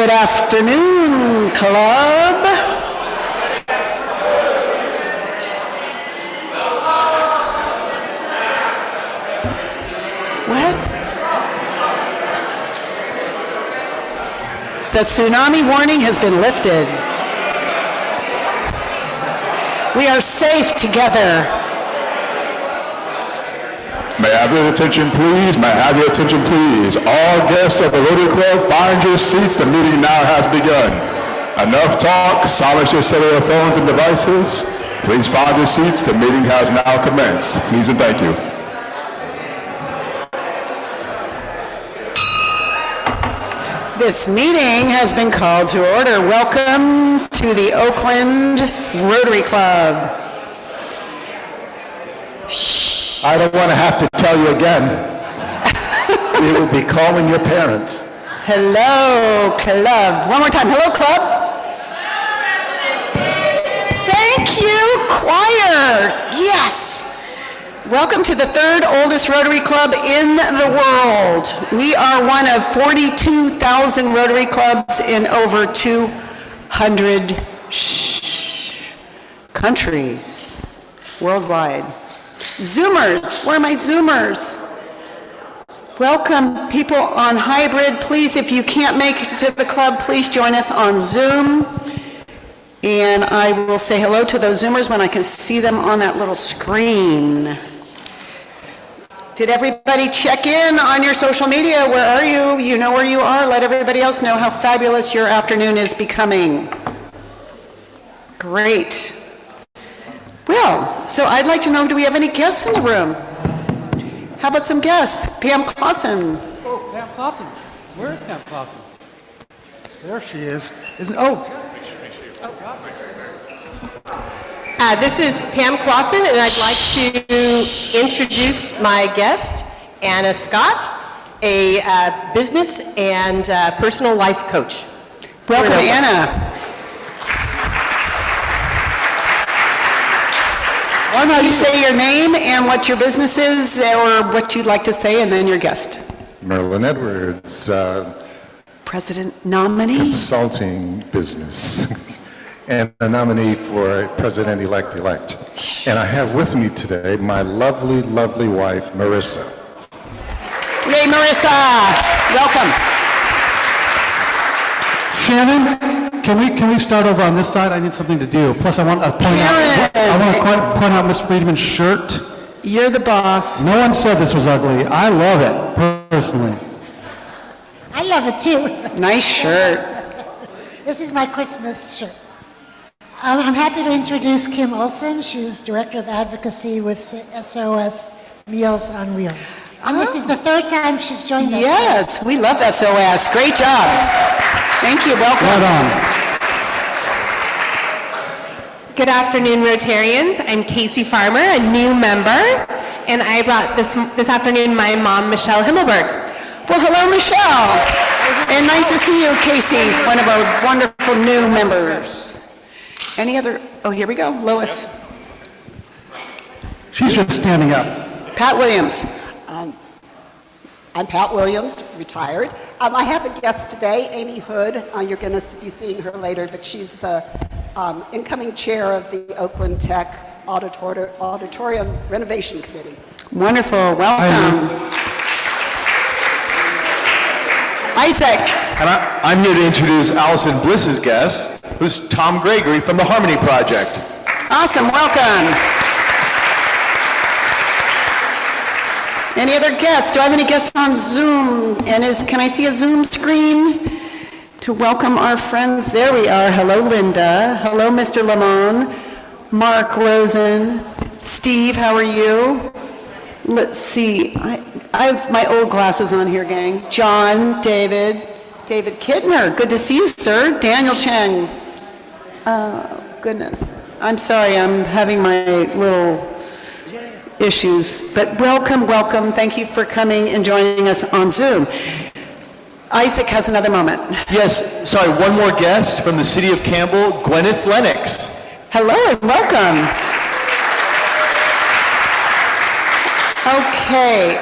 Good afternoon, club. What? The tsunami warning has been lifted. We are safe together. May I have your attention, please? May I have your attention, please? All guests of the Rotary Club, find your seats. The meeting now has begun. Enough talk. Silence your cellular phones and devices. Please find your seats. The meeting has now commenced. Please and thank you. This meeting has been called to order. Welcome to the Oakland Rotary Club. I don't want to have to tell you again. We will be calling your parents. Hello, club. One more time. Hello, club. Thank you, choir. Yes. Welcome to the third oldest Rotary Club in the world. We are one of 42,000 Rotary clubs in over 200 countries worldwide. Zoomers, where are my Zoomers? Welcome people on hybrid. Please, if you can't make it to the club, please join us on Zoom. And I will say hello to those Zoomers when I can see them on that little screen. Did everybody check in on your social media? Where are you? You know where you are. Let everybody else know how fabulous your afternoon is becoming. Great. Well, so I'd like to know, do we have any guests in the room? How about some guests? Pam Clausen. Oh, Pam Clausen. Where is Pam Clausen? There she is. This is Pam Clausen, and I'd like to introduce my guest, Anna Scott, a business and personal life coach. Welcome, Anna. Why don't you say your name and what your business is, or what you'd like to say, and then your guest. Merlin Edwards, President nominee. consulting business, and a nominee for President-elect. And I have with me today my lovely, lovely wife, Marissa. Yay, Marissa! Welcome. Shannon, can we start over on this side? I need something to do. Plus, I want to point out Miss Friedman's shirt. You're the boss. No one said this was ugly. I love it personally. I love it too. Nice shirt. This is my Christmas shirt. I'm happy to introduce Kim Olson. She's Director of Advocacy with SOS Meals on Wheels. And this is the third time she's joined us. Yes, we love SOS. Great job. Thank you. Welcome. Right on. Good afternoon, Rotarians. I'm Casey Farmer, a new member, and I brought this afternoon my mom, Michelle Himmelberg. Well, hello, Michelle. And nice to see you, Casey, one of our wonderful new members. Any other? Oh, here we go. Lois. She's just standing up. Pat Williams. I'm Pat Williams, retired. I have a guest today, Amy Hood. You're going to be seeing her later, but she's the incoming chair of the Oakland Tech Auditorium Renovation Committee. Wonderful. Welcome. Isaac. And I'm here to introduce Allison Bliss's guest, who's Tom Gregory from the Harmony Project. Awesome. Welcome. Any other guests? Do I have any guests on Zoom? And can I see a Zoom screen to welcome our friends? There we are. Hello, Linda. Hello, Mr. Lamont. Mark Rosen. Steve, how are you? Let's see. I have my old glasses on here, gang. John, David Kittner. Good to see you, sir. Daniel Cheng. Oh, goodness. I'm sorry. I'm having my little issues, but welcome. Thank you for coming and joining us on Zoom. Isaac has another moment. Yes, sorry, one more guest from the city of Campbell, Gwyneth Lennox. Hello and welcome. Okay,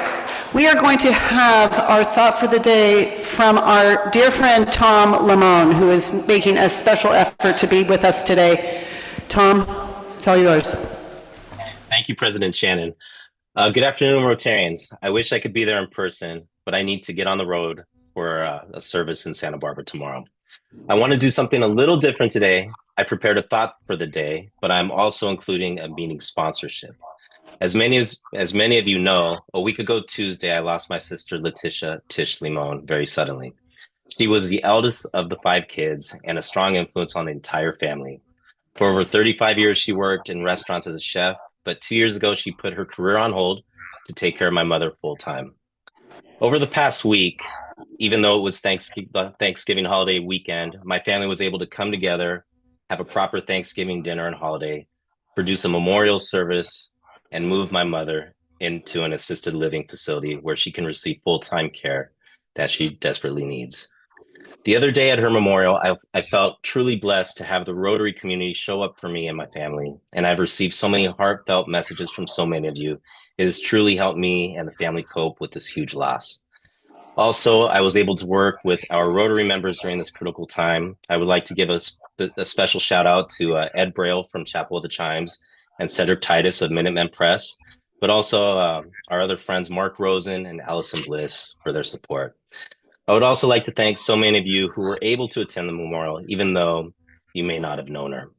we are going to have our thought for the day from our dear friend Tom Lamone, who is making a special effort to be with us today. Tom, it's all yours. Thank you, President Shannon. Good afternoon, Rotarians. I wish I could be there in person, but I need to get on the road for a service in Santa Barbara tomorrow. I want to do something a little different today. I prepared a thought for the day, but I'm also including a meeting sponsorship. As many of you know, a week ago Tuesday, I lost my sister Letitia Tish Limon very suddenly. She was the eldest of the 5 kids and a strong influence on the entire family. For over 35 years, she worked in restaurants as a chef, but 2 years ago, she put her career on hold to take care of my mother full time. Over the past week, even though it was Thanksgiving holiday weekend, my family was able to come together, have a proper Thanksgiving dinner and holiday, produce a memorial service, and move my mother into an assisted living facility where she can receive full-time care that she desperately needs. The other day at her memorial, I felt truly blessed to have the Rotary community show up for me and my family, and I've received so many heartfelt messages from so many of you. It has truly helped me and the family cope with this huge loss. Also, I was able to work with our Rotary members during this critical time. I would like to give a special shout out to Ed Braille from Chapel of the Chimes and Cedric Titus of Minutemen Press, but also our other friends, Mark Rosen and Allison Bliss, for their support. I would also like to thank so many of you who were able to attend the memorial, even though you may not have known her.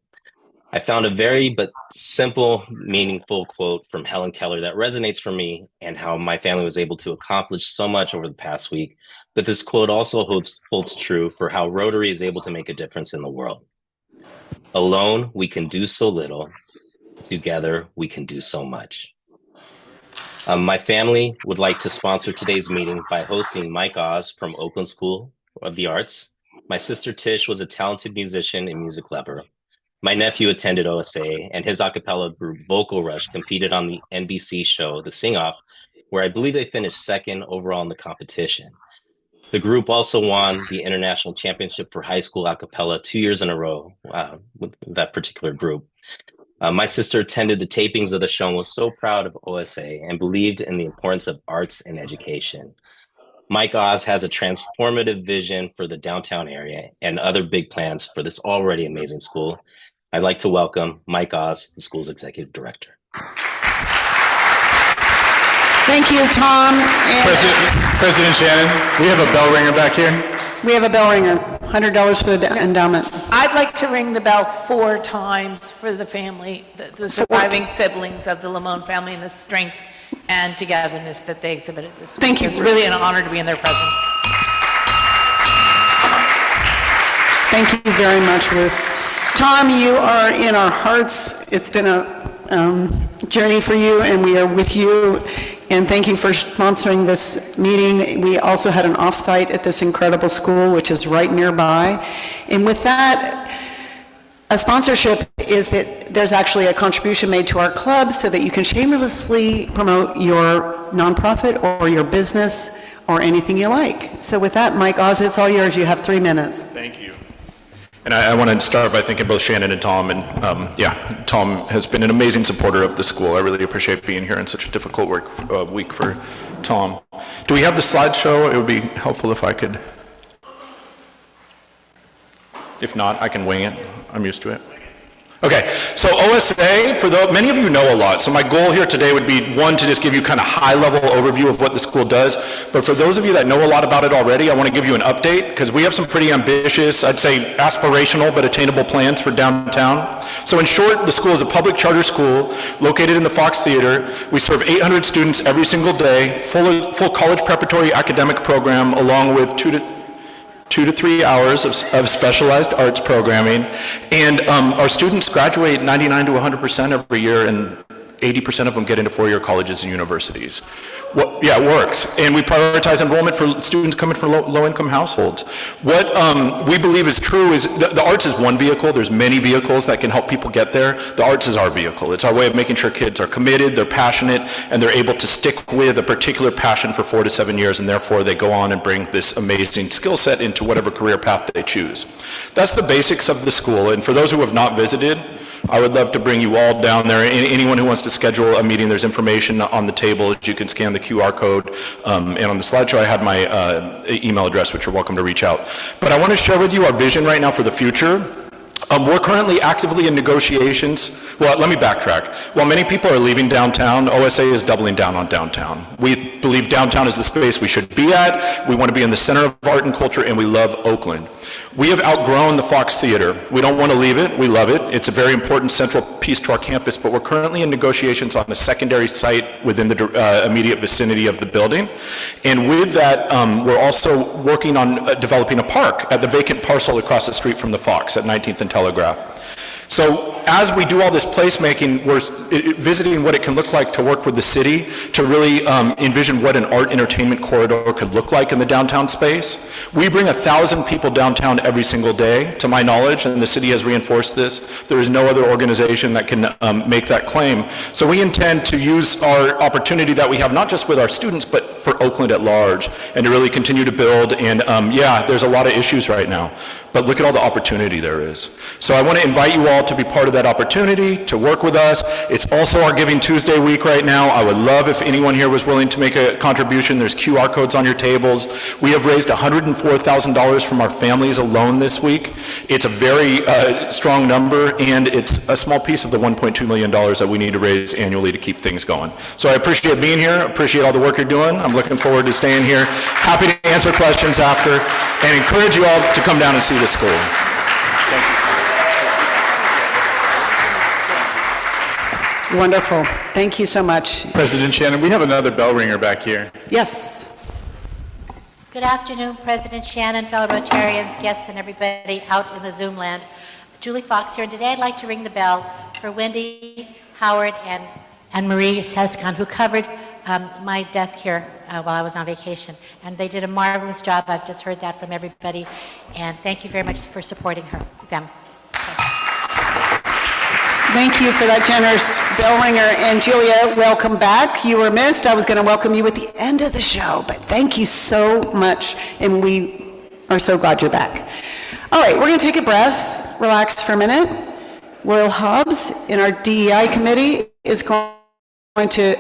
I found a very but simple, meaningful quote from Helen Keller that resonates for me and how my family was able to accomplish so much over the past week. But this quote also holds true for how Rotary is able to make a difference in the world. Alone, we can do so little. Together, we can do so much. My family would like to sponsor today's meeting by hosting Mike Oz from Oakland School of the Arts. My sister Tish was a talented musician and music lover. My nephew attended OSA, and his a cappella group Vocal Rush competed on the NBC show The Sing Off, where I believe they finished second overall in the competition. The group also won the International Championship for High School a cappella 2 years in a row with that particular group. My sister attended the tapings of the show and was so proud of OSA and believed in the importance of arts and education. Mike Oz has a transformative vision for the downtown area and other big plans for this already amazing school. I'd like to welcome Mike Oz, the school's executive director. Thank you, Tom. President Shannon, we have a bell ringer back here. We have a bell ringer, $100 for the endowment. I'd like to ring the bell 4 times for the family, the surviving siblings of the Lamone family, and the strength and togetherness that they exhibited this week. Thank you. It's really an honor to be in their presence. Thank you very much, Ruth. Tom, you are in our hearts. It's been a journey for you, and we are with you. And thank you for sponsoring this meeting. We also had an offsite at this incredible school, which is right nearby. And with that, a sponsorship is that there's actually a contribution made to our club so that you can shamelessly promote your nonprofit or your business or anything you like. So with that, Mike Oz, it's all yours. You have 3 minutes. Thank you. And I want to start by thanking both Shannon and Tom. And Tom has been an amazing supporter of the school. I really appreciate being here in such a difficult week for Tom. Do we have the slideshow? It would be helpful if I could. If not, I can wing it. I'm used to it. Okay, so OSA, many of you know a lot, so my goal here today would be, one, to just give you kind of high-level overview of what the school does, but for those of you that know a lot about it already, I want to give you an update, because we have some pretty ambitious, I'd say aspirational but attainable plans for downtown. So in short, the school is a public charter school located in the Fox Theater. We serve 800 students every single day, full college preparatory academic program, along with 2 to 3 hours of specialized arts programming, and our students graduate 99 to 100% every year, and 80% of them get into 4-year colleges and universities. It works. And we prioritize enrollment for students coming from low-income households. What we believe is true is the arts is one vehicle. There's many vehicles that can help people get there. The arts is our vehicle. It's our way of making sure kids are committed, they're passionate, and they're able to stick with a particular passion for 4 to 7 years, and therefore they go on and bring this amazing skill set into whatever career path they choose. That's the basics of the school. And for those who have not visited, I would love to bring you all down there. Anyone who wants to schedule a meeting, there's information on the table. You can scan the QR code. And on the slideshow, I had my email address, which you're welcome to reach out. But I want to share with you our vision right now for the future. We're currently actively in negotiations. Well, let me backtrack. While many people are leaving downtown, OSA is doubling down on downtown. We believe downtown is the space we should be at. We want to be in the center of art and culture, and we love Oakland. We have outgrown the Fox Theater. We don't want to leave it. We love it. It's a very important central piece to our campus, but we're currently in negotiations on a secondary site within the immediate vicinity of the building. And with that, we're also working on developing a park at the vacant parcel across the street from the Fox at 19th and Telegraph. So as we do all this placemaking, we're visiting what it can look like to work with the city to really envision what an art entertainment corridor could look like in the downtown space. We bring 1,000 people downtown every single day, to my knowledge, and the city has reinforced this. There is no other organization that can make that claim. So we intend to use our opportunity that we have, not just with our students, but for Oakland at large, and to really continue to build. And yeah, there's a lot of issues right now, but look at all the opportunity there is. So I want to invite you all to be part of that opportunity, to work with us. It's also our Giving Tuesday week right now. I would love if anyone here was willing to make a contribution. There's QR codes on your tables. We have raised $104,000 from our families alone this week. It's a very strong number, and it's a small piece of the $1.2 million that we need to raise annually to keep things going. So I appreciate being here, appreciate all the work you're doing. I'm looking forward to staying here. Happy to answer questions after, and encourage you all to come down and see the school. Thank you. Wonderful. Thank you so much. President Shannon, we have another bell ringer back here. Yes. Good afternoon, President Shannon, fellow Rotarians, guests, and everybody out in the Zoom land. Julie Fox here, and today I'd like to ring the bell for Wendy, Howard, and Marie Sescon, who covered my desk here while I was on vacation. And they did a marvelous job. I've just heard that from everybody. And thank you very much for supporting them. Thank you for that generous bell ringer. And Julia, welcome back. You were missed. I was going to welcome you at the end of the show, but thank you so much. And we are so glad you're back. All right, we're going to take a breath, relax for a minute. Will Hobbs in our DEI committee is going to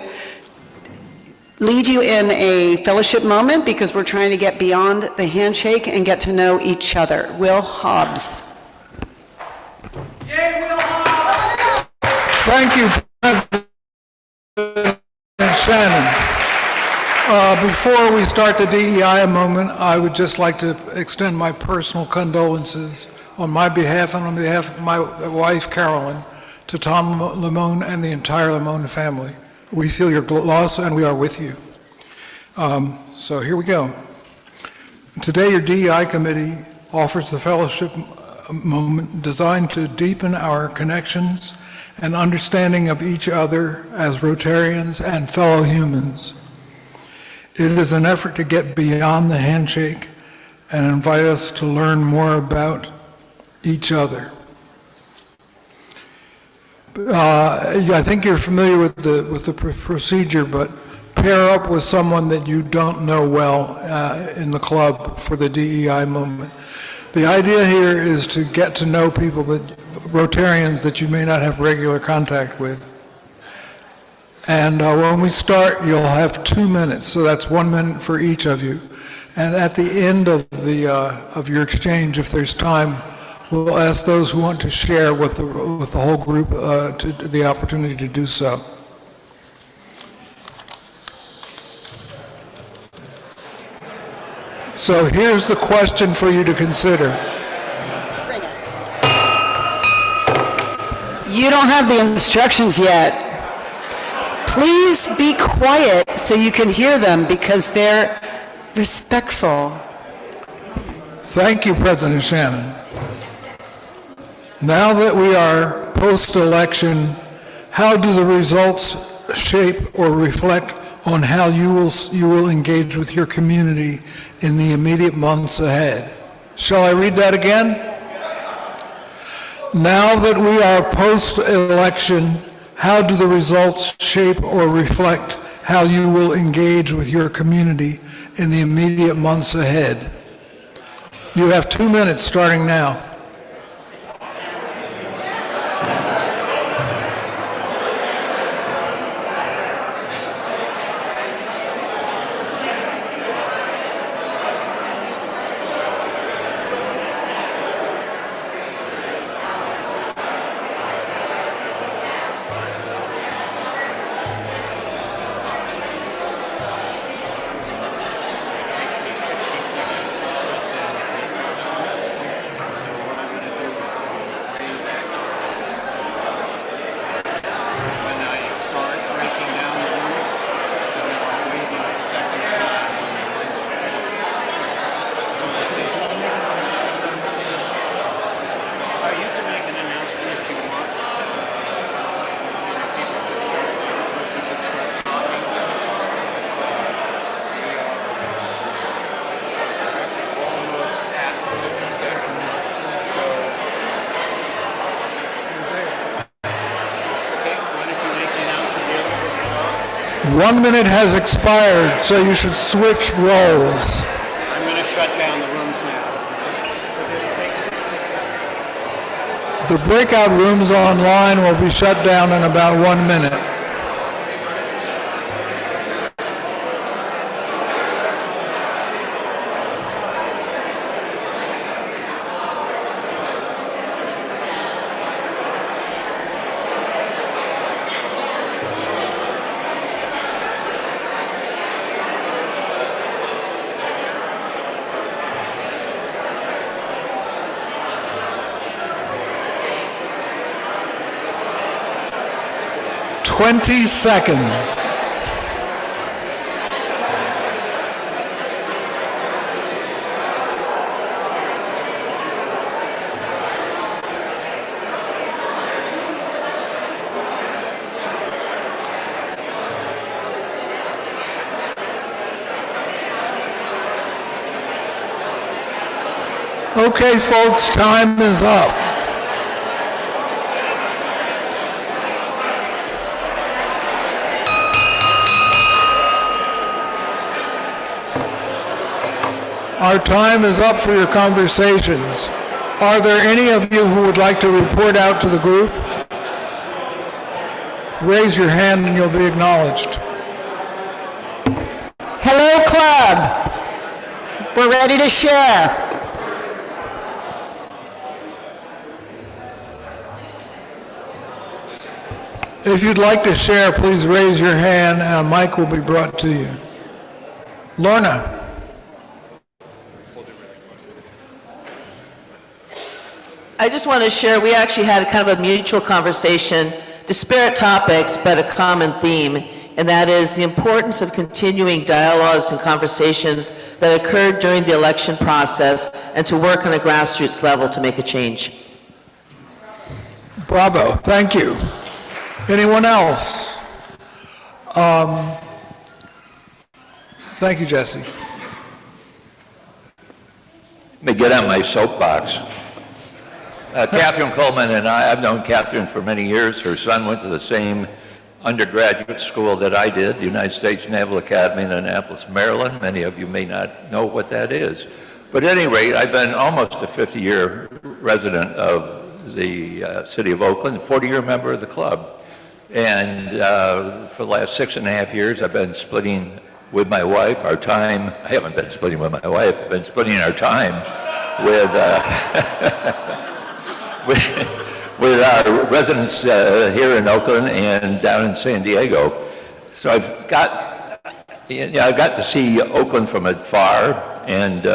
lead you in a fellowship moment because we're trying to get beyond the handshake and get to know each other. Will Hobbs. Yay, Will Hobbs! Thank you, President Shannon. Before we start the DEI moment, I would just like to extend my personal condolences on my behalf and on behalf of my wife, Carolyn, to Tom Lamone and the entire Lamone family. We feel your loss, and we are with you. So here we go. Today, your DEI committee offers the fellowship moment designed to deepen our connections and understanding of each other as Rotarians and fellow humans. It is an effort to get beyond the handshake and invite us to learn more about each other. I think you're familiar with the procedure, but pair up with someone that you don't know well in the club for the DEI moment. The idea here is to get to know people, Rotarians that you may not have regular contact with. And when we start, you'll have 2 minutes, so that's 1 minute for each of you. And at the end of your exchange, if there's time, we'll ask those who want to share with the whole group the opportunity to do so. So here's the question for you to consider. You don't have the instructions yet. Please be quiet so you can hear them because they're respectful. Thank you, President Shannon. Now that we are post-election, how do the results shape or reflect on how you will engage with your community in the immediate months ahead? Shall I read that again? Now that we are post-election, how do the results shape or reflect how you will engage with your community in the immediate months ahead? You have 2 minutes starting now. 1 minute has expired, so you should switch roles. I'm going to shut down the rooms now. The breakout rooms online will be shut down in about 1 minute. Twenty seconds. Okay, folks, time is up. Our time is up for your conversations. Are there any of you who would like to report out to the group? Raise your hand and you'll be acknowledged. Hello, club. We're ready to share. If you'd like to share, please raise your hand and a mic will be brought to you. Lorna. I just want to share, we actually had kind of a mutual conversation, disparate topics, but a common theme, and that is the importance of continuing dialogues and conversations that occurred during the election process and to work on a grassroots level to make a change. Bravo, thank you. Anyone else? Thank you, Jesse. Let me get on my soapbox. Catherine Coleman and I've known Catherine for many years. Her son went to the same undergraduate school that I did, the United States Naval Academy in Annapolis, Maryland. Many of you may not know what that is. But at any rate, I've been almost a 50-year resident of the city of Oakland, a 40-year member of the club. And for the last 6.5 years, I've been splitting with my wife our time. I haven't been splitting with my wife. I've been splitting our time with with our residents here in Oakland and down in San Diego. So I've got to see Oakland from afar, and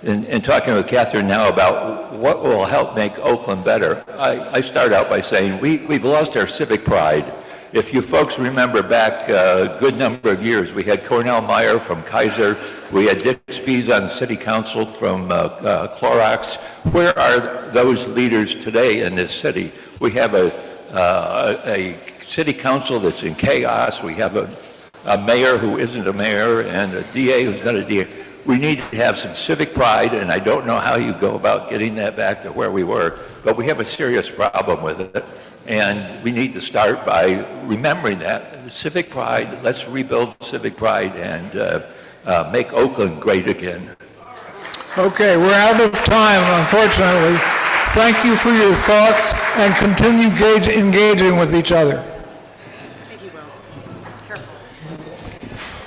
in talking with Catherine now about what will help make Oakland better, I start out by saying we've lost our civic pride. If you folks remember back a good number of years, we had Cornell Meyer from Kaiser, we had Dick Spies on city council from Clorox. Where are those leaders today in this city? We have a city council that's in chaos. We have a mayor who isn't a mayor and a DA who's not a DA. We need to have some civic pride, and I don't know how you go about getting that back to where we were, but we have a serious problem with it. And we need to start by remembering that. Civic pride, let's rebuild civic pride and make Oakland great again. Okay, we're out of time, unfortunately. Thank you for your thoughts and continue engaging with each other.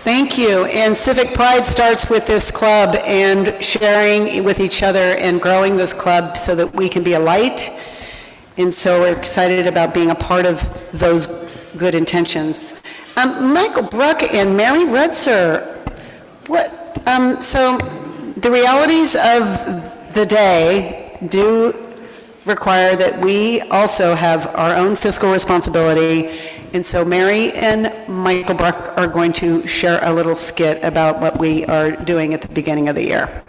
Thank you. And civic pride starts with this club and sharing with each other and growing this club so that we can be a light. And so we're excited about being a part of those good intentions. Michael Bruck and Mary Rudser, so the realities of the day do require that we also have our own fiscal responsibility. And so Mary and Michael Bruck are going to share a little skit about what we are doing at the beginning of the year.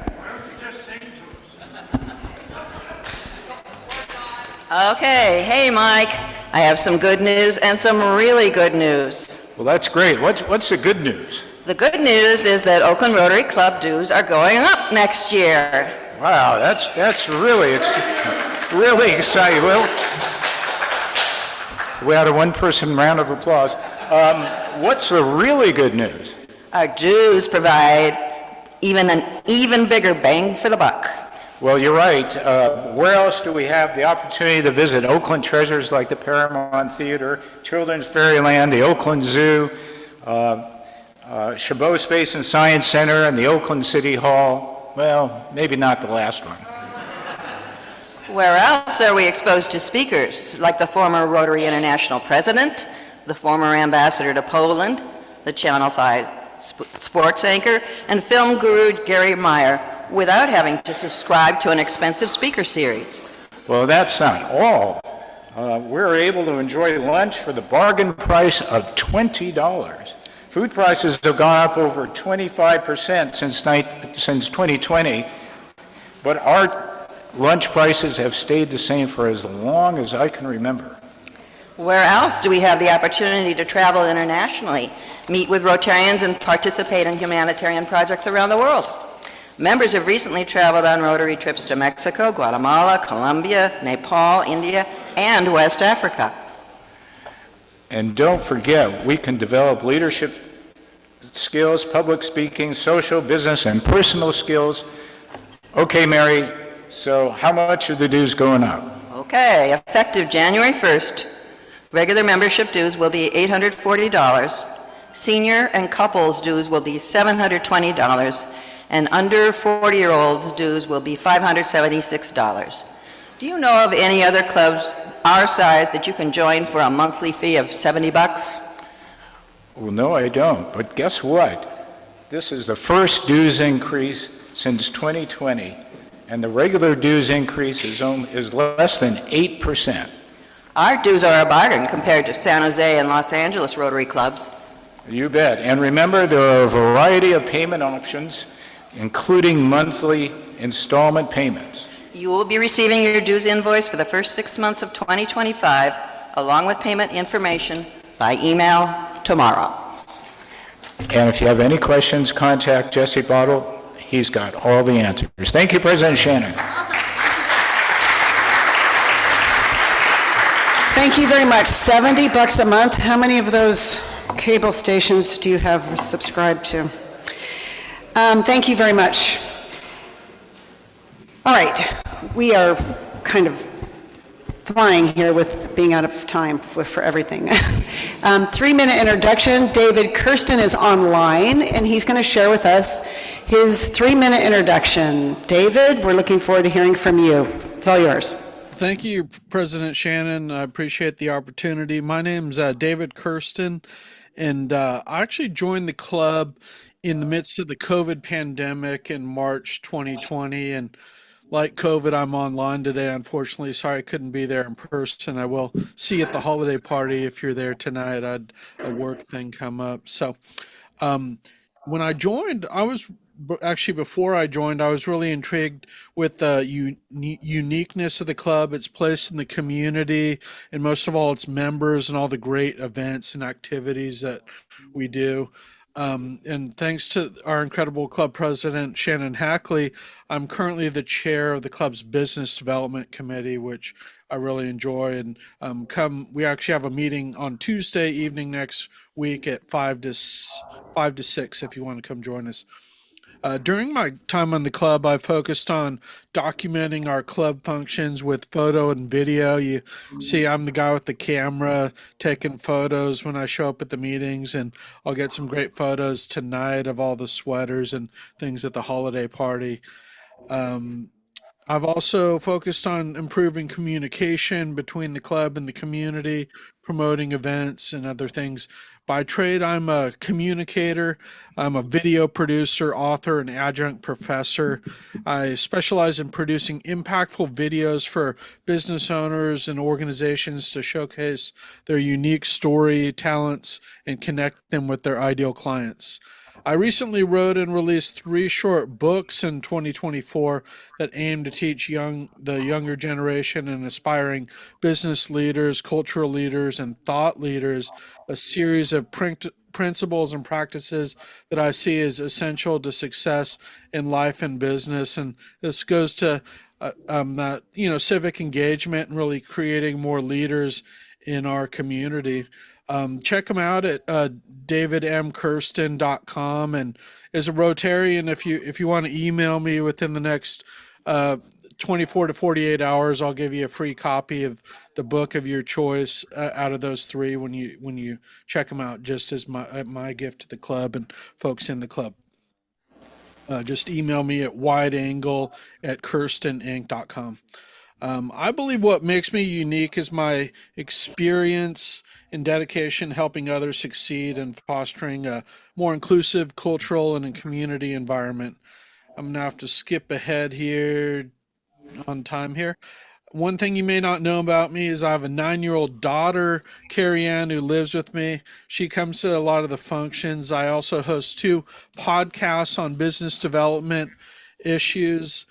Okay, hey Mike, I have some good news and some really good news. Well, that's great. What's the good news? The good news is that Oakland Rotary Club dues are going up next year. Wow, that's really exciting. Well, we had a one-person round of applause. What's the really good news? Our dues provide an even bigger bang for the buck. Well, you're right. Where else do we have the opportunity to visit Oakland treasures like the Paramount Theater, Children's Fairyland, the Oakland Zoo, Chabot Space and Science Center, and the Oakland City Hall? Well, maybe not the last one. Where else are we exposed to speakers like the former Rotary International president, the former ambassador to Poland, the Channel 5 sports anchor, and film guru Gary Meyer, without having to subscribe to an expensive speaker series? Well, that's not all. We're able to enjoy lunch for the bargain price of $20. Food prices have gone up over 25% since 2020, but our lunch prices have stayed the same for as long as I can remember. Where else do we have the opportunity to travel internationally, meet with Rotarians, and participate in humanitarian projects around the world? Members have recently traveled on Rotary trips to Mexico, Guatemala, Colombia, Nepal, India, and West Africa. And don't forget, we can develop leadership skills, public speaking, social, business, and personal skills. Okay, Mary, so how much are the dues going up? Okay, effective January 1st, regular membership dues will be $840, senior and couples dues will be $720, and under 40-year-olds dues will be $576. Do you know of any other clubs our size that you can join for a monthly fee of $70? Well, no, I don't, but guess what? This is the first dues increase since 2020, and the regular dues increase is less than 8%. Our dues are a bargain compared to San Jose and Los Angeles Rotary clubs. You bet. And remember, there are a variety of payment options, including monthly installment payments. You will be receiving your dues invoice for the first 6 months of 2025, along with payment information, by email tomorrow. And if you have any questions, contact Jesse Bottle. He's got all the answers. Thank you, President Shannon. Thank you very much. $70 a month. How many of those cable stations do you have subscribed to? Thank you very much. All right, we are kind of flying here with being out of time for everything. 3-minute introduction. David Kirsten is online, and he's going to share with us his 3-minute introduction. David, we're looking forward to hearing from you. It's all yours. Thank you, President Shannon. I appreciate the opportunity. My name's David Kirsten, and I actually joined the club in the midst of the COVID pandemic in March 2020, and like COVID, I'm online today, unfortunately. Sorry I couldn't be there in person. I will see you at the holiday party if you're there tonight. I had a work thing come up. So when I joined, before I joined, I was really intrigued with the uniqueness of the club, its place in the community, and most of all, its members and all the great events and activities that we do. And thanks to our incredible club president, Shannon Hackley, I'm currently the chair of the club's business development committee, which I really enjoy. And we actually have a meeting on Tuesday evening next week at 5 to 6 if you want to come join us. During my time on the club, I focused on documenting our club functions with photo and video. You see, I'm the guy with the camera taking photos when I show up at the meetings, and I'll get some great photos tonight of all the sweaters and things at the holiday party. I've also focused on improving communication between the club and the community, promoting events and other things. By trade, I'm a communicator. I'm a video producer, author, and adjunct professor. I specialize in producing impactful videos for business owners and organizations to showcase their unique story, talents, and connect them with their ideal clients. I recently wrote and released 3 short books in 2024 that aim to teach the younger generation and aspiring business leaders, cultural leaders, and thought leaders a series of principles and practices that I see as essential to success in life and business. And this goes to civic engagement and really creating more leaders in our community. Check them out at davidmkirsten.com. And as a Rotarian, if you want to email me within the next 24 to 48 hours, I'll give you a free copy of the book of your choice out of those three when you check them out, just as my gift to the club and folks in the club. Just email me at wideangle@kirsteninc.com. I believe what makes me unique is my experience and dedication helping others succeed and fostering a more inclusive cultural and a community environment. I'm gonna have to skip ahead here on time here. One thing you may not know about me is I have a 9-year-old daughter, Carrie Ann, who lives with me. She comes to a lot of the functions. I also host 2 podcasts on business development issues.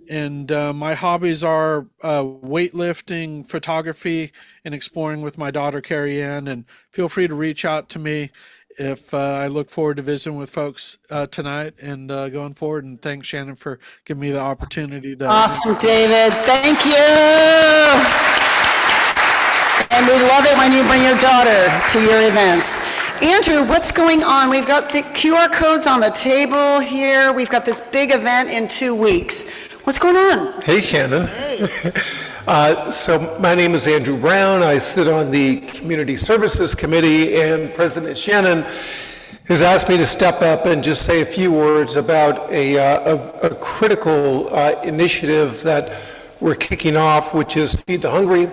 And my hobbies are weightlifting, photography, and exploring with my daughter, Carrie Ann. And feel free to reach out to me if I look forward to visiting with folks tonight and going forward. And thanks, Shannon, for giving me the opportunity to. Awesome, David. Thank you. And we love it when you bring your daughter to your events. Andrew, what's going on? We've got the QR codes on the table here. We've got this big event in 2 weeks. What's going on? Hey, Shannon. So my name is Andrew Brown. I sit on the Community Services Committee, and President Shannon has asked me to step up and just say a few words about a critical initiative that we're kicking off, which is Feed the Hungry.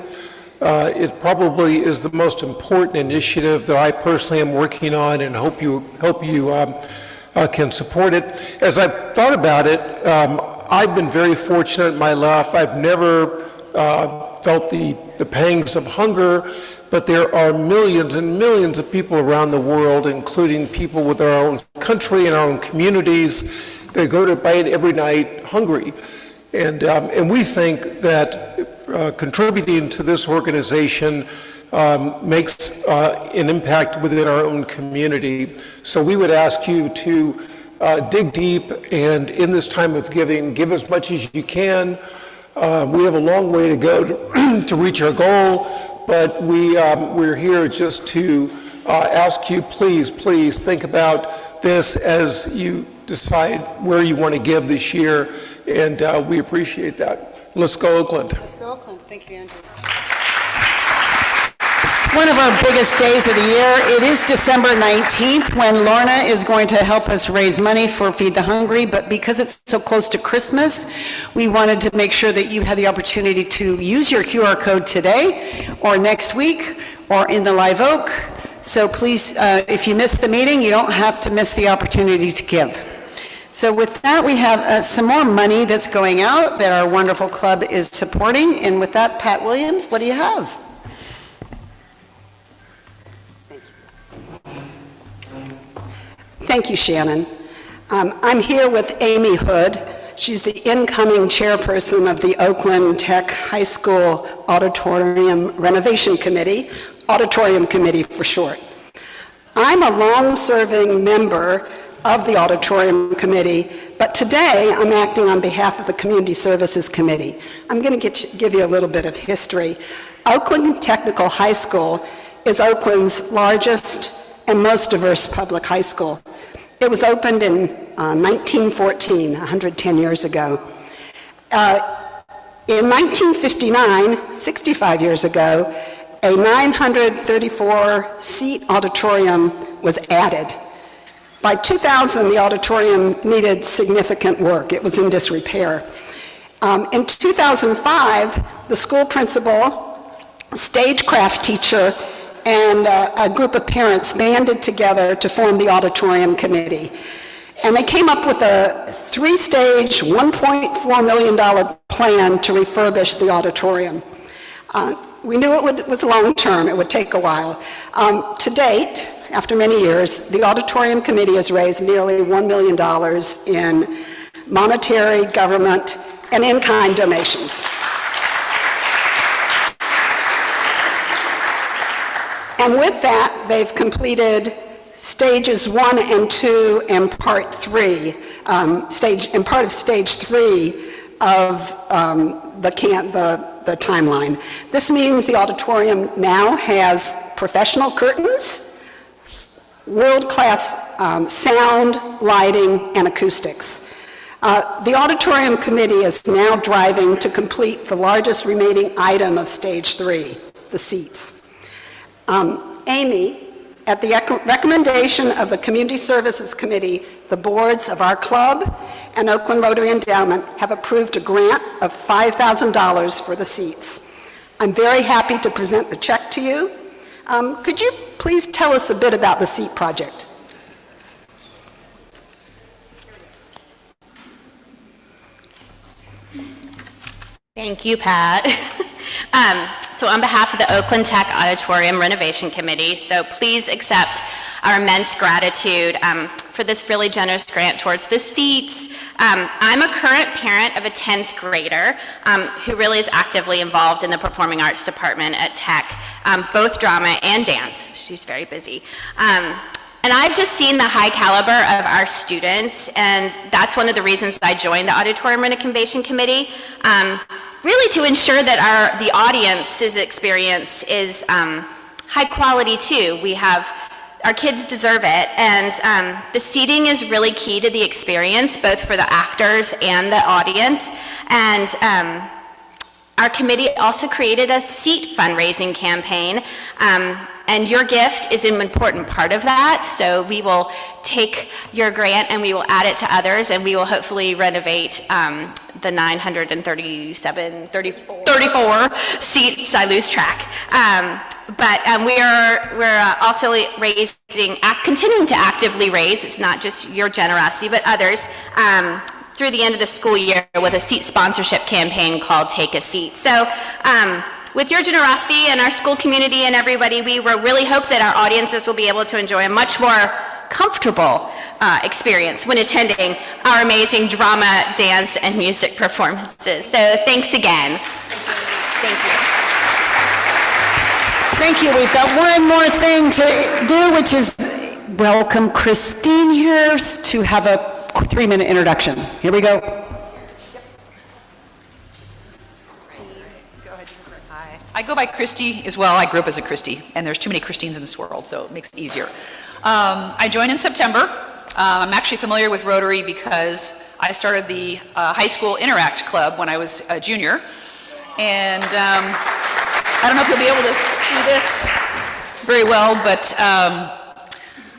It probably is the most important initiative that I personally am working on, and hope you can support it. As I've thought about it, I've been very fortunate in my life. I've never felt the pangs of hunger, but there are millions and millions of people around the world, including people with our own country and our own communities, that go to bed every night hungry. And we think that contributing to this organization makes an impact within our own community. So we would ask you to dig deep, and in this time of giving, give as much as you can. We have a long way to go to reach our goal, but we're here just to ask you, please think about this as you decide where you want to give this year, and we appreciate that. Let's go, Oakland. Let's go, Oakland. Thank you, Andrew. It's one of our biggest days of the year. It is December 19th when Lorna is going to help us raise money for Feed the Hungry, but because it's so close to Christmas, we wanted to make sure that you had the opportunity to use your QR code today or next week or in the Live Oak. So please, if you missed the meeting, you don't have to miss the opportunity to give. So with that, we have some more money that's going out that our wonderful club is supporting. And with that, Pat Williams, what do you have? Thank you, Shannon. I'm here with Amy Hood. She's the incoming chairperson of the Oakland Tech High School Auditorium Renovation Committee, Auditorium Committee for short. I'm a long-serving member of the Auditorium Committee, but today I'm acting on behalf of the Community Services Committee. I'm going to give you a little bit of history. Oakland Technical High School is Oakland's largest and most diverse public high school. It was opened in 1914, 110 years ago. In 1959, 65 years ago, a 934-seat auditorium was added. By 2000, the auditorium needed significant work. It was in disrepair. In 2005, the school principal, stagecraft teacher, and a group of parents banded together to form the auditorium committee. And they came up with a 3-stage, $1.4 million plan to refurbish the auditorium. We knew it was long-term, it would take a while. To date, after many years, the auditorium committee has raised nearly $1 million in monetary, government, and in-kind donations. And with that, they've completed stages 1 and 2 and part 3, part of stage 3 of the timeline. This means the auditorium now has professional curtains, world-class sound, lighting, and acoustics. The auditorium committee is now driving to complete the largest remaining item of stage 3, the seats. Amy, at the recommendation of the Community Services Committee, the boards of our club and Oakland Rotary Endowment have approved a grant of $5,000 for the seats. I'm very happy to present the check to you. Could you please tell us a bit about the seat project? Thank you, Pat. So on behalf of the Oakland Tech Auditorium Renovation Committee, so please accept our immense gratitude for this really generous grant towards the seats. I'm a current parent of a 10th grader who really is actively involved in the performing arts department at Tech, both drama and dance. She's very busy. And I've just seen the high caliber of our students, and that's one of the reasons I joined the Auditorium Renovation Committee, really to ensure that the audience's experience is high quality too. Our kids deserve it, and the seating is really key to the experience, both for the actors and the audience. And our committee also created a seat fundraising campaign, and your gift is an important part of that. So we will take your grant and we will add it to others, and we will hopefully renovate the 34 seats. I lose track. But we're also continuing to actively raise. It's not just your generosity, but others. Through the end of the school year with a seat sponsorship campaign called Take a Seat. So with your generosity and our school community and everybody, we really hope that our audiences will be able to enjoy a much more comfortable experience when attending our amazing drama, dance, and music performances. So thanks again. Thank you. Thank you. We've got one more thing to do, which is welcome Christine here to have a 3-minute introduction. Here we go. Hi. I go by Christy as well. I grew up as a Christy, and there's too many Christines in this world, so it makes it easier. I joined in September. I'm actually familiar with Rotary because I started the high school Interact Club when I was a junior. And I don't know if you'll be able to see this very well, but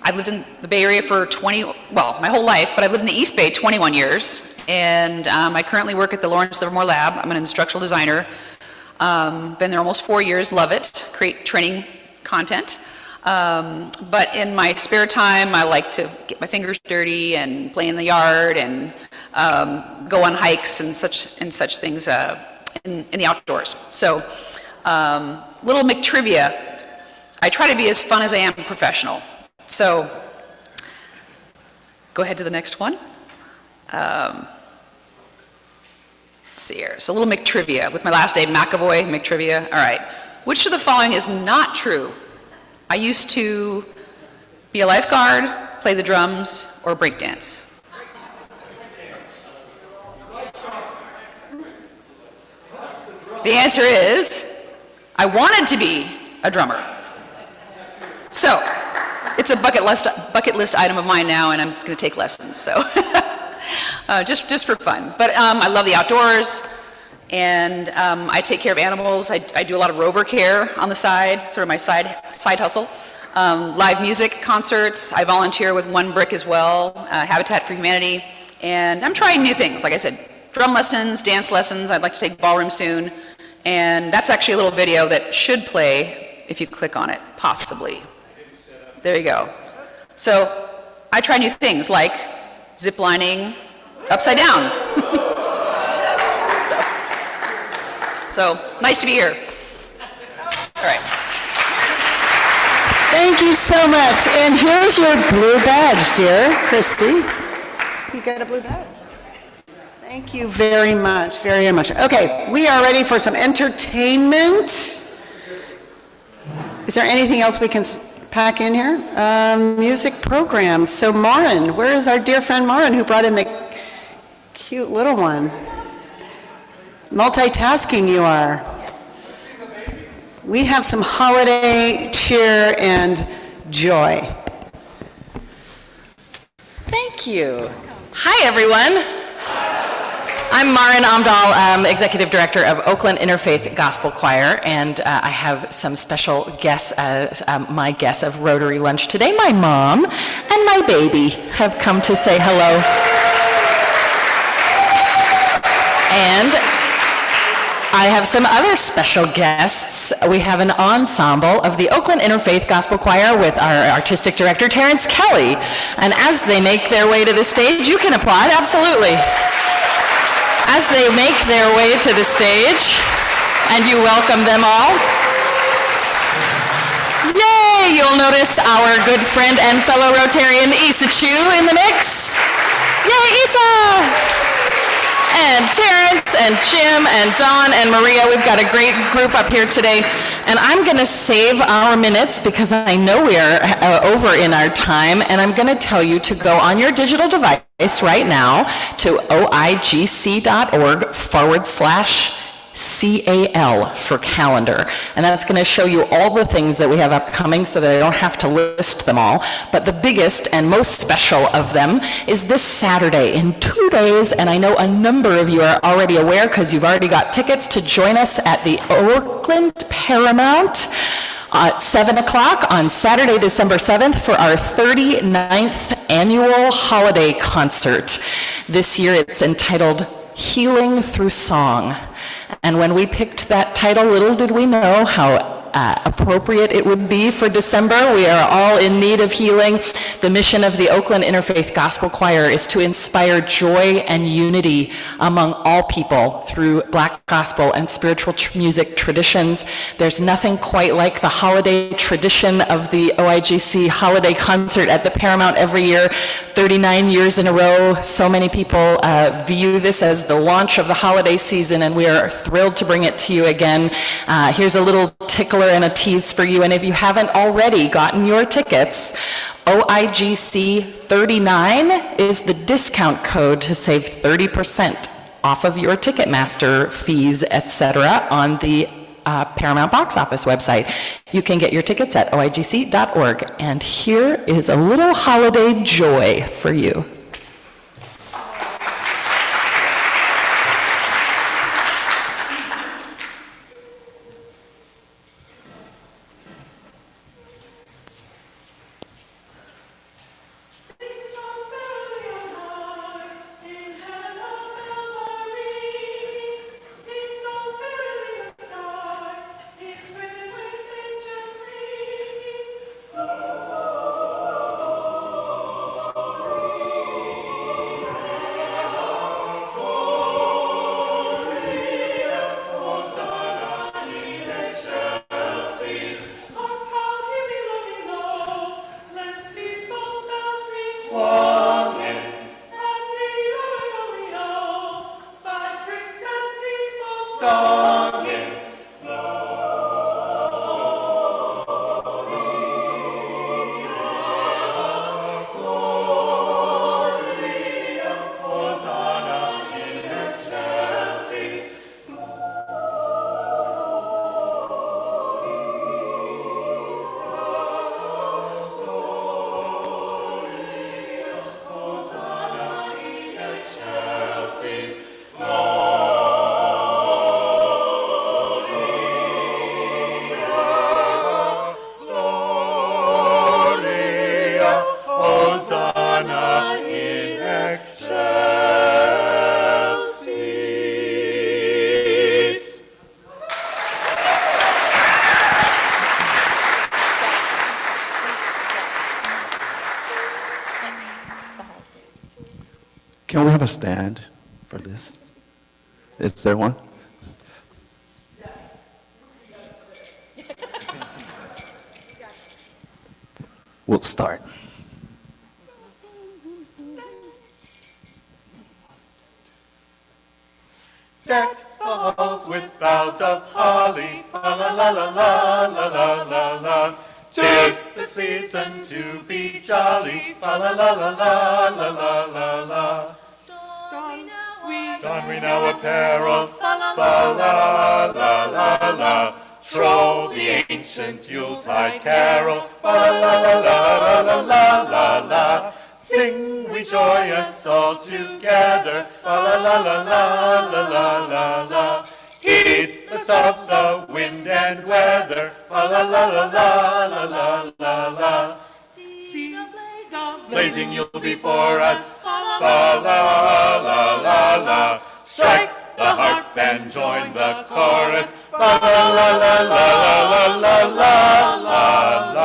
I've lived in the Bay Area for my whole life, but I've lived in the East Bay 21 years, and I currently work at the Lawrence Livermore Lab. I'm an instructional designer. Been there almost 4 years, love it, create training content. But in my spare time, I like to get my fingers dirty and play in the yard and go on hikes and such things in the outdoors. So, little McTrivia. I try to be as fun as I am professional. So, go ahead to the next one. Let's see here. So, a little McTrivia with my last name, McAvoy, McTrivia. All right. Which of the following is not true? I used to be a lifeguard, play the drums, or break dance. The answer is, I wanted to be a drummer. So, it's a bucket list item of mine now, and I'm going to take lessons. So, just for fun. But I love the outdoors, and I take care of animals. I do a lot of rover care on the side, sort of my side hustle. Live music concerts. I volunteer with One Brick as well, Habitat for Humanity, and I'm trying new things. Like I said, drum lessons, dance lessons. I'd like to take ballroom soon, and that's actually a little video that should play if you click on it, possibly. There you go. So I try new things like zip lining upside down. So nice to be here. All right. Thank you so much. And here's your blue badge, dear Christy. You got a blue badge. Thank you very much, very much. Okay, we are ready for some entertainment. Is there anything else we can pack in here? Music programs. So Marin, where is our dear friend Marin who brought in the cute little one? Multitasking you are. we have some holiday cheer and joy. Thank you. Hi, everyone. I'm Marin Amdahl, Executive Director of Oakland Interfaith Gospel Choir, and I have some special guests, my guests of Rotary Lunch today. My mom and my baby have come to say hello. And I have some other special guests. We have an ensemble of the Oakland Interfaith Gospel Choir with our Artistic Director, Terrence Kelly. And as they make their way to the stage, you can applaud, absolutely. As they make their way to the stage, and you welcome them all. Yay! You'll notice our good friend and fellow Rotarian Isa Chu in the mix. Yay, Isa! And Terrence and Jim and Dawn and Maria, we've got a great group up here today. And I'm going to save our minutes because I know we are over in our time. And I'm going to tell you to go on your digital device right now to oigc.org/CAL for calendar. And that's going to show you all the things that we have upcoming so that I don't have to list them all. But the biggest and most special of them is this Saturday in 2 days. And I know a number of you are already aware because you've already got tickets to join us at the Oakland Paramount at 7 o'clock on Saturday, December 7th for our 39th annual holiday concert. This year it's entitled Healing Through Song. And when we picked that title, little did we know how appropriate it would be for December. We are all in need of healing. The mission of the Oakland Interfaith Gospel Choir is to inspire joy and unity among all people through Black gospel and spiritual music traditions. There's nothing quite like the holiday tradition of the OIGC holiday concert at the Paramount every year, 39 years in a row. So many people view this as the launch of the holiday season, and we are thrilled to bring it to you again. Here's a little tickler and a tease for you, and if you haven't already gotten your tickets, OIGC 39 is the discount code to save 30% off of your Ticketmaster fees, etc. on the Paramount box office website. You can get your tickets at oigc.org, and here is a little holiday joy for you. Can we have a stand for this? Is there one? We'll start. Deck the halls with boughs of holly, fa la la la la la la la la. 'Tis the season to be jolly, fa la la la la la la la la. Don we now a pair of fa la la la la. troll the ancient Yuletide carol. Fa la la la la la la la la. Sing we joyous all together. Fa la la la la la la la la. Heedless of the wind and weather. Fa la la la la la la la la. See blazing you'll be for us. Fa la la la la. Strike the harp and join the chorus. Fa la la la la la la la la la.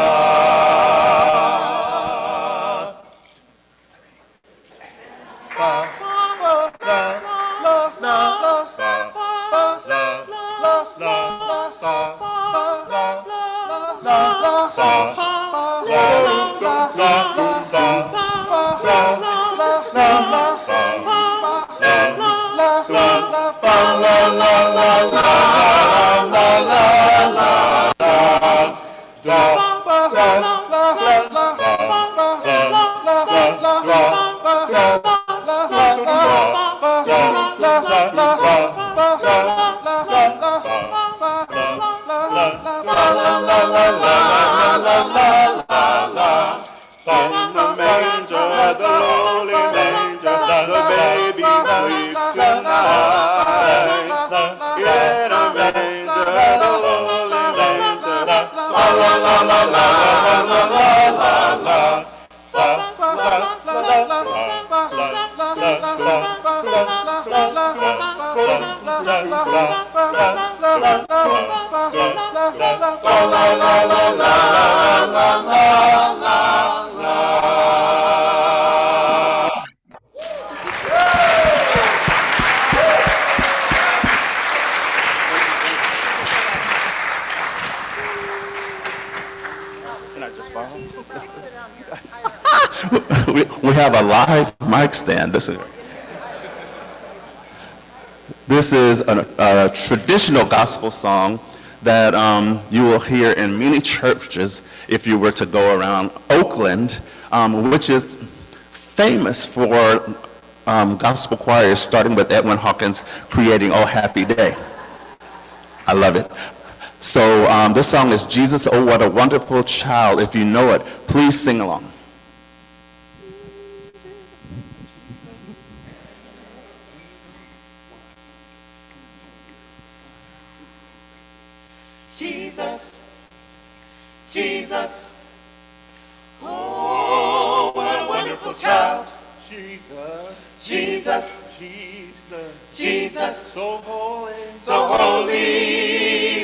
We have a live mic stand. This is a traditional gospel song that you will hear in many churches if you were to go around Oakland, which is famous for gospel choirs, starting with Edwin Hawkins creating Oh Happy Day. I love it. So this song is Jesus, Oh What a Wonderful Child. If you know it, please sing along. Jesus, Jesus, oh, what a wonderful child. Jesus, Jesus, Jesus, Jesus, so holy,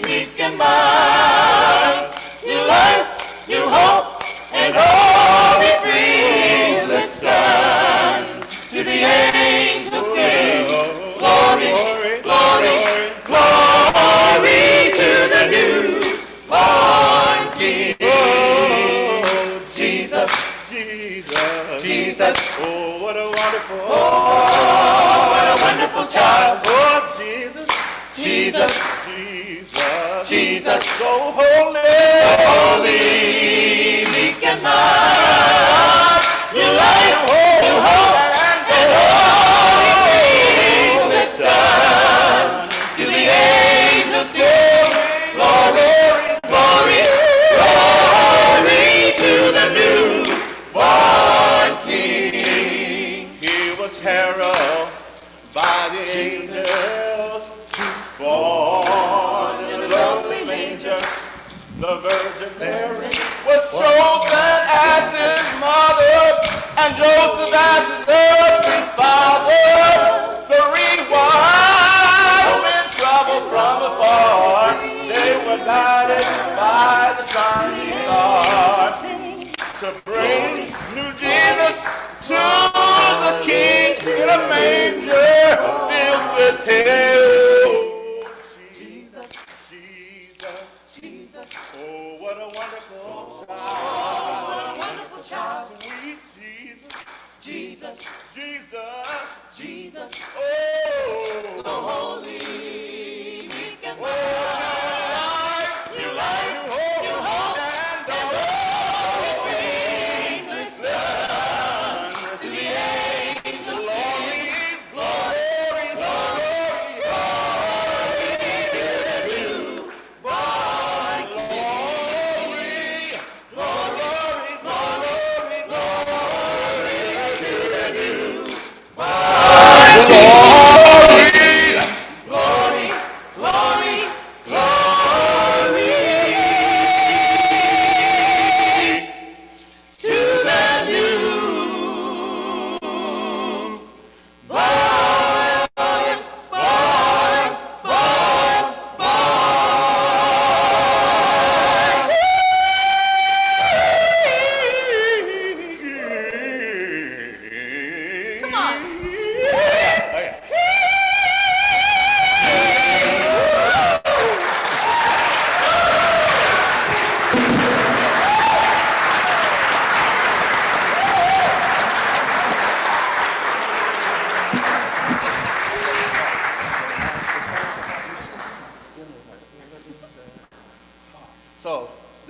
meek and mild. New life, new hope, and all it brings. Listen to the angels sing. Glory, glory, glory to the newborn King. Jesus, Jesus, Jesus, oh what a wonderful child. Oh Jesus, Jesus, Jesus, Jesus, so holy, meek and mild. New life, new hope, and all it brings. Listen to the angels sing. Glory, glory, glory to the newborn King. He was heralded by the angels, born in a lowly manger. The Virgin Mary was chosen as his mother, and Joseph as his earthly father. Three wise men traveled from afar. They were guided by the shining star to bring new Jesus to the King in a manger filled with hay. Jesus, Jesus, Jesus, oh what a wonderful child, what a wonderful child, sweet Jesus, Jesus, Jesus, Jesus, oh so holy, meek and mild. New life, new hope, and all it brings. Listen to the angels sing. Glory, glory, glory to the newborn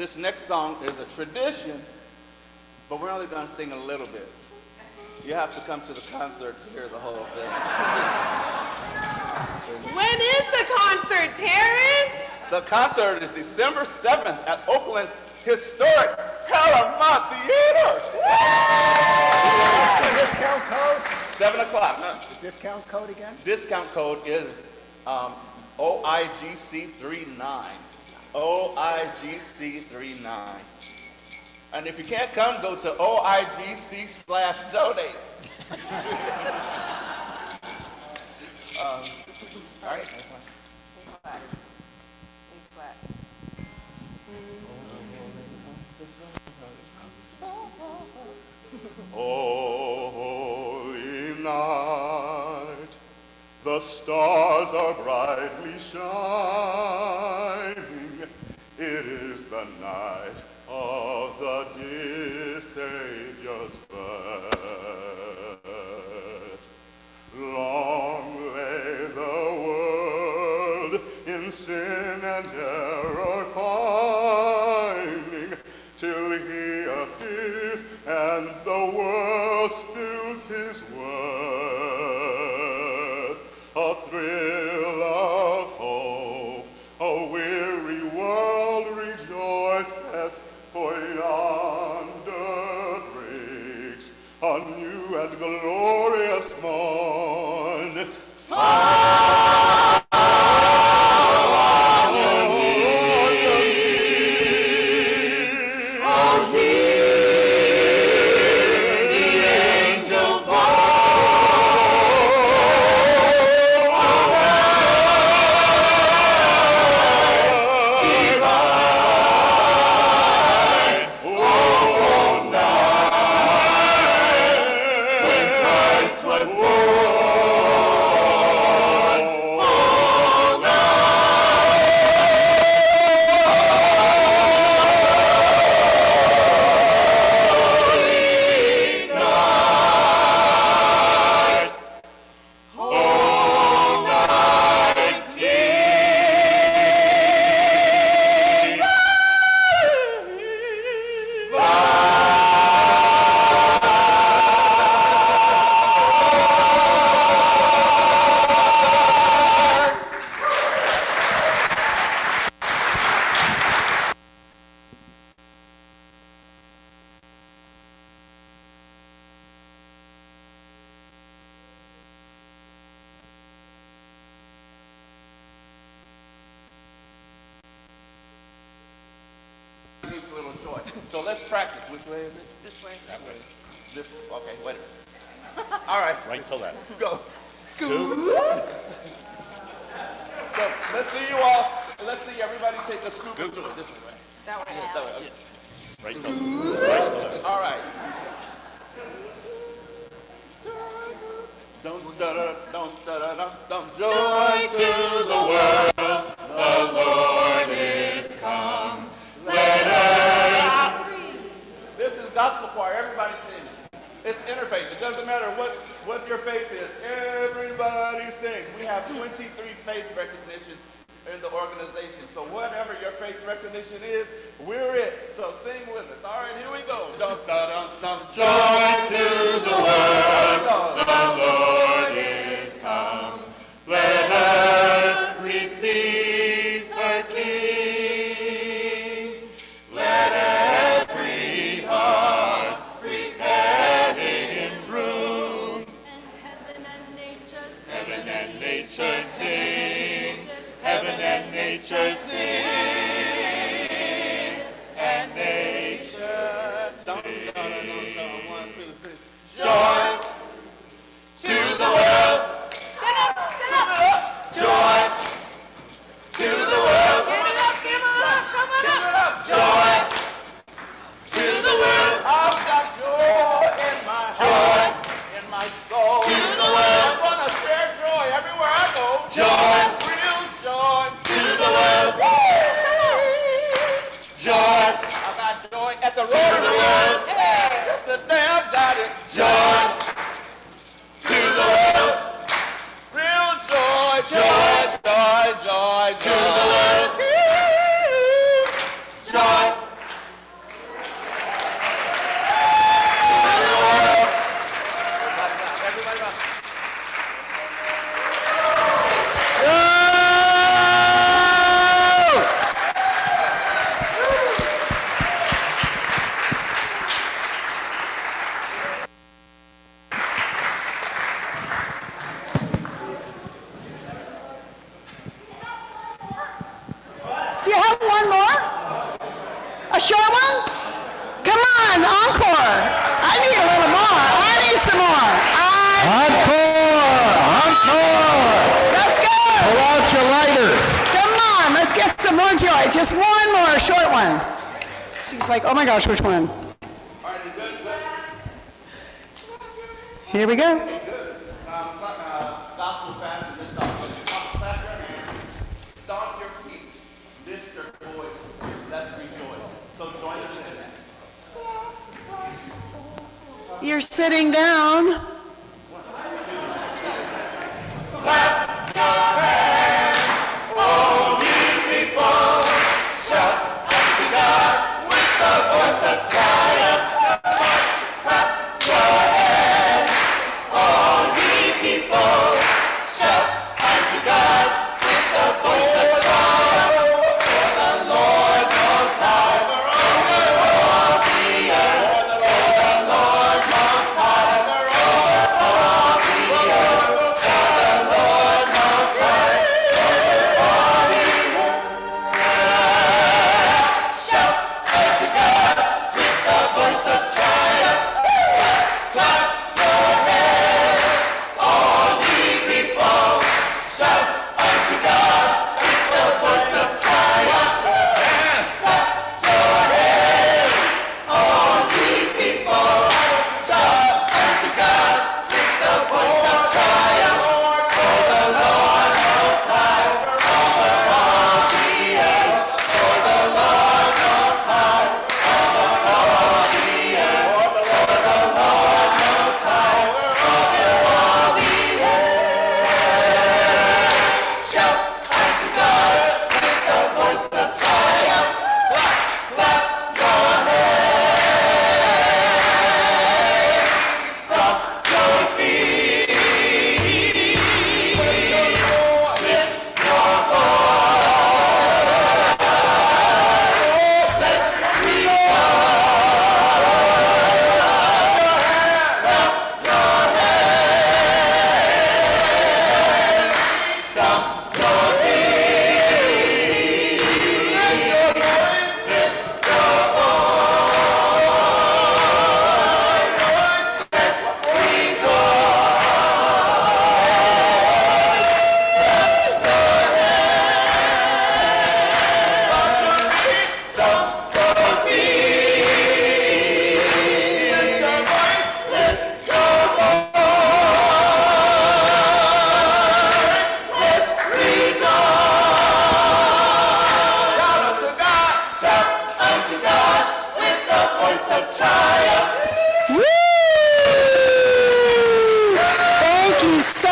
This next song is a tradition, but we're only going to sing a little bit. You have to come to the concert to hear the whole thing. When is the concert, Terrence? The concert is December 7th at Oakland's historic Paramount Theater. What's the discount code? 7 o'clock, huh? The discount code again? Discount code is OIGC39. OIGC39. And if you can't come, go to OIGC/donate. All right. Holy night, the stars are brightly shining. It is the night of the dear Savior's birth. Long lay the world in sin and error pining, till he appears and the world spills his worth. A thrill of hope, a weary world rejoices, for yonder breaks a new and glorious morn. Needs a little joy. So let's practice. Which way is it? This way. That way. This. Okay. Wait a minute. All right. Right to left. Go. Scoop. So let's see you all. Let's see everybody take a scoop and do it this way. Right? That way. That way. Okay. Yes. Right to left. All right. Don't Joy to the world, the Lord is come. Let earth. This is gospel choir. Everybody sings. It's interfaith. It doesn't matter what your faith is. Everybody sings. We have 23 faith recognitions in the organization. So whatever your faith recognition is, we're it. So sing with us. All right, here we go. Dum, da, dum, dum. Joy to the world, the Lord is come. Let earth receive her King. Let every heart prepare him room. Heaven and nature sing. Heaven and nature sing. And nature sing. 1, 2, 3. Joy to the world. Stand up, stand up. Joy to the world. Give it up, come on up. Joy to the world. I've got joy in my heart, in my soul. To the world. I want to share joy everywhere I go. Joy real joy to the world. Woo! short one. She's like, oh my gosh, which one? Here we go. Gospel fashion this song. Clap your hands, stomp your feet, lift your voice. Let's rejoice. So join us in that. You're sitting down. Clap your hands, all ye people. Shout unto God with the voice of triumph. Clap your hands, all ye people. Shout unto God with the voice of triumph. For the Lord Most High over all the earth. For the Lord Most High over all the earth. For the Lord Most High over all the earth. Shout unto God with the voice of triumph. Clap your hands, all ye people. Shout unto God with the voice of triumph. Clap your hands, all ye people. Shout unto God with the voice of triumph. For the Lord Most High over all the earth. For the Lord Most High over all the earth. For the Lord Most High over all the earth. Shout unto God with the voice of triumph. Clap, clap your hands. Stomp your feet. Lift your voice. Let's Thank you so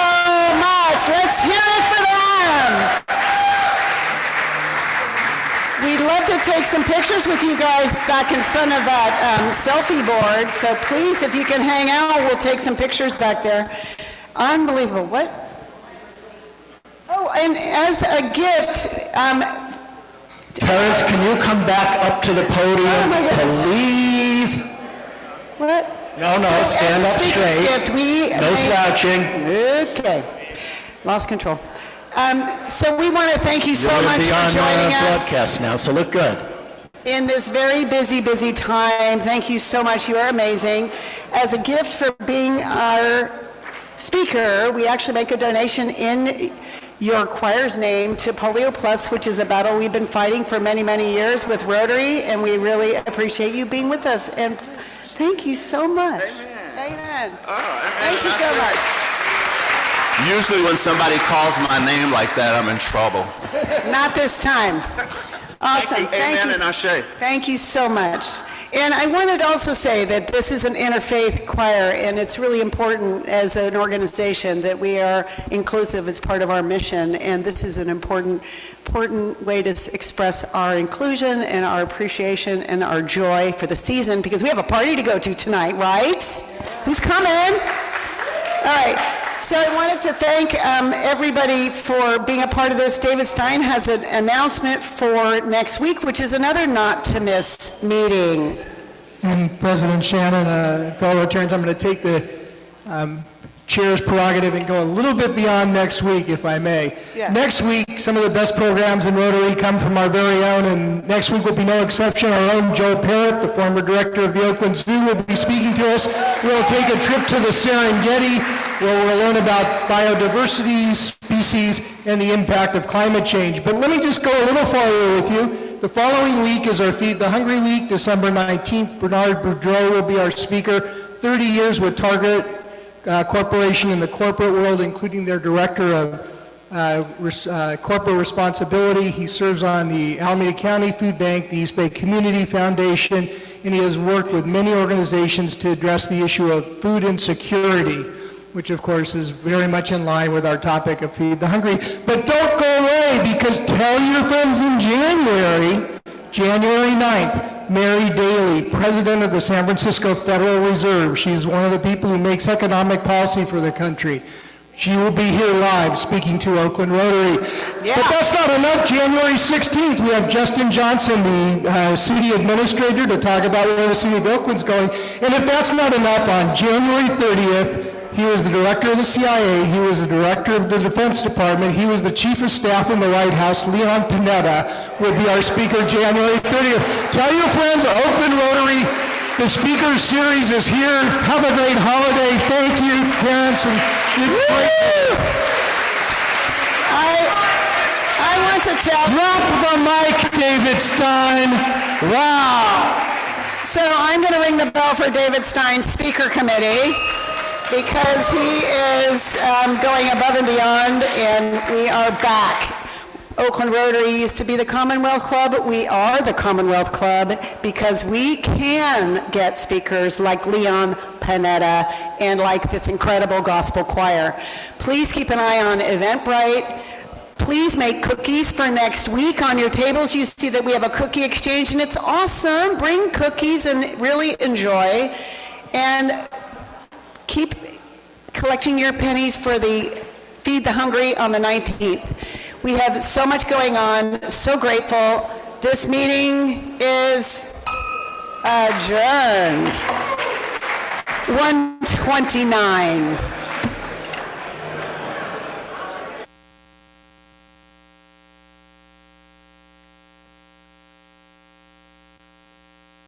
much. Let's hear it for them. We'd love to take some pictures with you guys back in front of that selfie board. So please, if you can hang out, we'll take some pictures back there. Unbelievable. What? Oh, and as a gift, Terrence, can you come back up to the podium, please? what? No, So, stand as up a speaker's straight. gift, we No made- slouching. Okay, lost control. So we want to thank you so You're much gonna be for on joining us broadcast now, so look good. in this very busy, busy time. Thank you so much. You are amazing. As a gift for being our speaker, we actually make a donation in your choir's name to Polio Plus, which is a battle we've been fighting for many, many years with Rotary, and we really appreciate you being with us. And thank you so much. Amen. Thank you so much. Usually when somebody calls my name like that, I'm in trouble. Not this time. Awesome. Amen and ashe. Thank you so much. And I wanted to also say that this is an interfaith choir, and it's really important as an organization that we are inclusive as part of our mission, and this is an important way to express our inclusion and our appreciation and our joy for the season, because we have a party to go to tonight, right? Who's coming? All right. So I wanted to thank everybody for being a part of this. David Stein has an announcement for next week, which is another not-to-miss meeting. And President Shannon, fellow Rotarians, I'm going to take the chair's prerogative and go a little bit beyond next week, if I may. Yes. Next week, some of the best programs in Rotary come from our very own, and next week will be no exception. Our own Joe Parrott, the former director of the Oakland Zoo, will be speaking to us. We'll take a trip to the Serengeti, where we'll learn about biodiversity, species, and the impact of climate change. But let me just go a little farther with you. The following week is our Feed the Hungry Week, December 19th. Bernard Boudreau will be our speaker. 30 years with Target Corporation in the corporate world, including their director of corporate responsibility. He serves on the Alameda County Food Bank, the East Bay Community Foundation, and he has worked with many organizations to address the issue of food insecurity, which of course is very much in line with our topic of Feed the Hungry. But don't go away, because tell your friends in January 9th, Mary Daly, president of the San Francisco Federal Reserve. She's one of the people who makes economic policy for the country. She will be here live speaking to Oakland Rotary. Yeah. But that's not enough. January 16th, we have Justin Johnson, the city administrator, to talk about where the city of Oakland's going. And if that's not enough, on January 30th, he was the director of the CIA, he was the director of the Defense Department, he was the chief of staff in the White House. Leon Panetta will be our speaker January 30th. Tell your friends, Oakland Rotary, the speaker series is here. Have a great holiday. Thank you, Terrence. And I want to tell... Drop the mic, David Stein. Wow. So I'm going to ring the bell for David Stein's speaker committee, because he is going above and beyond, and we are back. Oakland Rotary used to be the Commonwealth Club. We are the Commonwealth Club because we can get speakers like Leon Panetta and like this incredible gospel choir. Please keep an eye on Eventbrite. Please make cookies for next week. On your tables, you see that we have a cookie exchange, and it's awesome. Bring cookies and really enjoy. And keep collecting your pennies for the Feed the Hungry on the 19th. We have so much going on, so grateful. This meeting is adjourned. 1:29.